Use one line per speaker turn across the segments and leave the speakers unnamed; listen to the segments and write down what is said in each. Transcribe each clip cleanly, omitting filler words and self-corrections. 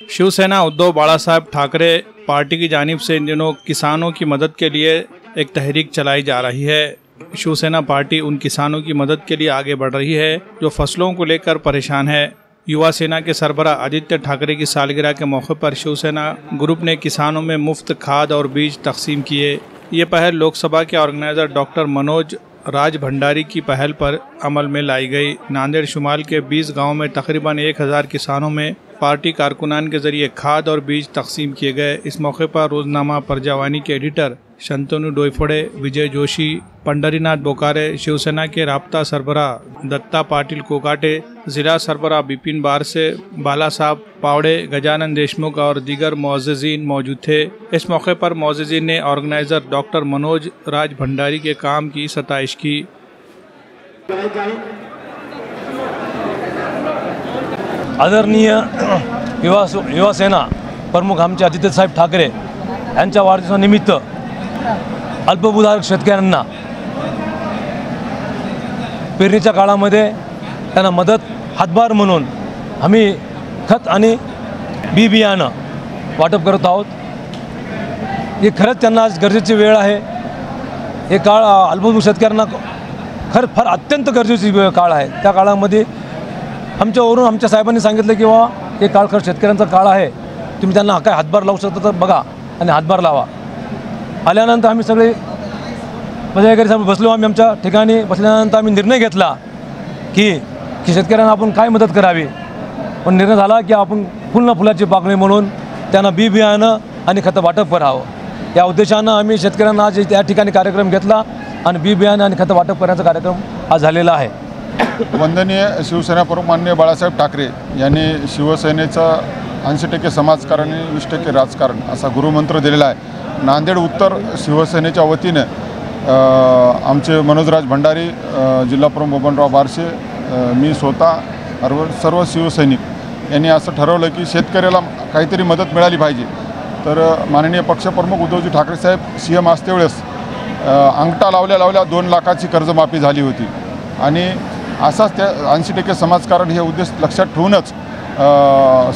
Shiv Sena Uddhav Balasaheb Thackeray party की जानिब से in दिनों किसानों की मदद के लिए एक तहरीक चलाई जा रही है। शिवसेना पार्टी उन किसानों की मदद के लिए आगे बढ़ रही है जो फसलों को लेकर परेशान है। युवा सेना के सरबराह आदित्य ठाकरे की सालगिरह के मौके पर शिवसेना ग्रुप ने किसानों में मुफ्त खाद और बीज तकसीम किए। ये पहल लोकसभा के ऑर्गेनाइजर डॉक्टर मनोज राज भंडारी की पहल पर अमल में लाई गई। नांदेड़ शुमाल के 20 गांव में तकरीबन 1000 किसानों में पार्टी कारकुनान के जरिए खाद और बीज तकसीम किए गए। इस मौके पर रोजनामा प्रजावानी के एडिटर शंतनु डोईफोड़े, विजय जोशी, पंडरीनाथ बोकारे, शिवसेना के राब्ता सरबराह दत्ता पाटिल कोकाटे, जिला सरबराह बिपिन बारसे, बाला साहब पावड़े, गजानन देशमुख और दीगर मोअज़्ज़िज़ीन मौजूद थे। इस मौके पर मोअज़्ज़िज़ीन ने ऑर्गेनाइजर डॉक्टर मनोज राज भंडारी के काम की सताइश की।
आदरणीय युवा सेना प्रमुख आमचे आदित्य साहेब ठाकरे यांच्या वाढदिवसानिमित्त अल्पभूधारक शेतकऱ्यांना पेरणीच्या काळामध्ये त्यांना मदत हातभार म्हणून आम्ही खत आणि बी बियाणं वाटप करत आहोत। हे खरंच त्यांना आज गरजेची वेळ आहे। हे काळ अल्पभूधारक शेतकऱ्यांना खरं फार अत्यंत गरजेची काळ आहे। त्या काळामध्ये आमच्यावरून आमच्या साहेबांनी सांगितलं की बाबा हे काळ खरं शेतकऱ्यांचा काळ आहे, तुम्ही त्यांना काय हातभार लावू शकता तर बघा आणि हातभार लावा। आल्यानंतर आम्ही सगळे पदाधिकारी बसलो। आम्ही आमच्या ठिकाणी बसल्यानंतर आम्ही निर्णय घेतला की शेतकऱ्यांना आपण काय मदत करावी। पण निर्णय झाला की आपण फुलाची पाकळी म्हणून त्यांना बी बियाणं आणि खतं वाटप करावं। या उद्देशानं आम्ही शेतकऱ्यांना आज त्या ठिकाणी कार्यक्रम घेतला आणि बी बियाणं आणि खतं वाटप करण्याचा कार्यक्रम आज झालेला आहे।
वंदनीय शिवसेना प्रमुख माननीय बाळासाहेब ठाकरे यांनी शिवसेनेचा 80% समाजकारण आणि 20% राजकारण असा गुरुमंत्र दिलेला आहे। नांदेड उत्तर शिवसेनेच्या वतीने आमचे मनोजराज भंडारी, जिल्हा प्रमुख बबनराव बारसे, मी स्वतः सर्व शिवसैनिक यांनी असं ठरवलं की शेतकऱ्याला काहीतरी मदत मिळाली पाहिजे। तर माननीय पक्षप्रमुख उद्धवजी ठाकरे साहेब CM असते वेळेस अंगठा लावल्या 2 लाखाची कर्जमाफी झाली होती आणि असाच त्या 80% समाजकारण हे उद्देश लक्षात ठेवूनच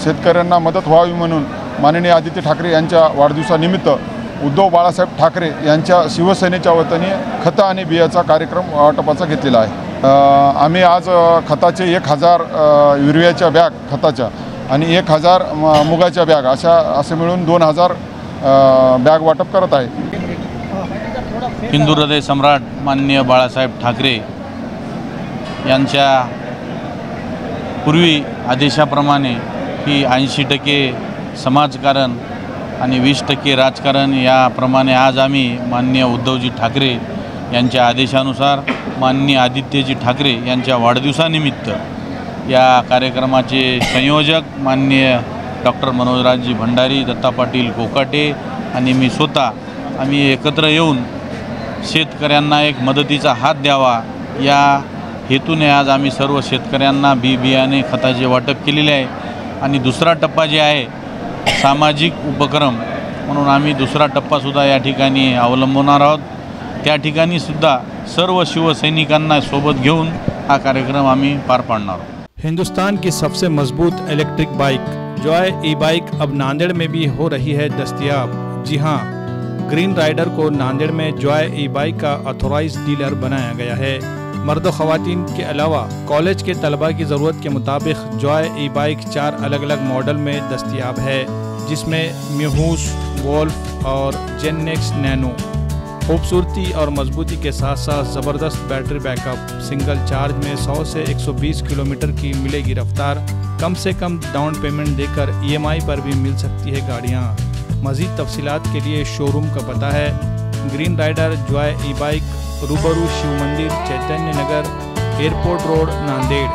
शेतकऱ्यांना मदत व्हावी म्हणून माननीय आदित्य ठाकरे यांच्या वाढदिवसानिमित्त उद्धव बाळासाहेब ठाकरे यांच्या शिवसेनेच्या वतीने खतं आणि बियाचा कार्यक्रम वाटपाचा घेतलेला आहे। आम्ही आज खताचे 1000 युरियाच्या बॅग खताच्या आणि 1000 मुगाच्या बॅग असे मिळून 2000 बॅग वाटप करत आहे।
हिंदू हृदय सम्राट माननीय बाळासाहेब ठाकरे यांच्या पूर्वी आदेशाप्रमाणे ही 80% समाजकारण आणि 20% राजकारण याप्रमाणे आज आम्ही माननीय उद्धवजी ठाकरे यांच्या आदेशानुसार माननीय आदित्यजी ठाकरे यांच्या वाढदिवसानिमित्त या कार्यक्रमाचे संयोजक माननीय डॉक्टर मनोजराजजी भंडारी, दत्ता पाटील कोकाटे आणि मी स्वतः आम्ही एकत्र येऊन शेतकऱ्यांना एक मदतीचा हात द्यावा या हेतूने आज आम्ही सर्व शेतकऱ्यांना बी बियाणे खताचे वाटप केलेले आहे। आणि दुसरा टप्पा जे आहे सामाजिक उपक्रम म्हणून आम्ही दुसरा टप्पासुद्धा या ठिकाणी अवलंबवणार आहोत। त्या ठिकाणी सुद्धा सर्व शिवसैनिकांना सोबत घेऊन हा कार्यक्रम आम्ही पार पाडणार आहोत।
हिंदुस्तान की सबसे मजबूत इलेक्ट्रिक बाइक जॉय ई-बाइक अब नांदेड़ में भी हो रही है दस्तयाब। जी हाँ, ग्रीन राइडर को नांदेड़ में जॉय ई-बाइक का ऑथोराइज डीलर बनाया गया है। मर्द व ख़वातीन के अलावा कॉलेज के तलबा की ज़रूरत के मुताबिक जॉय ई-बाइक 4 अलग अलग मॉडल में दस्तयाब है, जिसमें म्यूहूस, वोल्फ और जेननेक्स नैनो। खूबसूरती और मजबूती के साथ साथ ज़बरदस्त बैटरी बैकअप, सिंगल चार्ज में 100 से 120 किलोमीटर की मिलेगी रफ्तार। कम से कम डाउन पेमेंट देकर EMI पर भी मिल सकती है गाड़ियाँ। मज़ीद तफसीलात के लिए शोरूम का पता है ग्रीन राइडर जॉय ई-बाइक, रूबरू शिव मंदिर, चैतन्य नगर, एयरपोर्ट रोड, नांदेड़।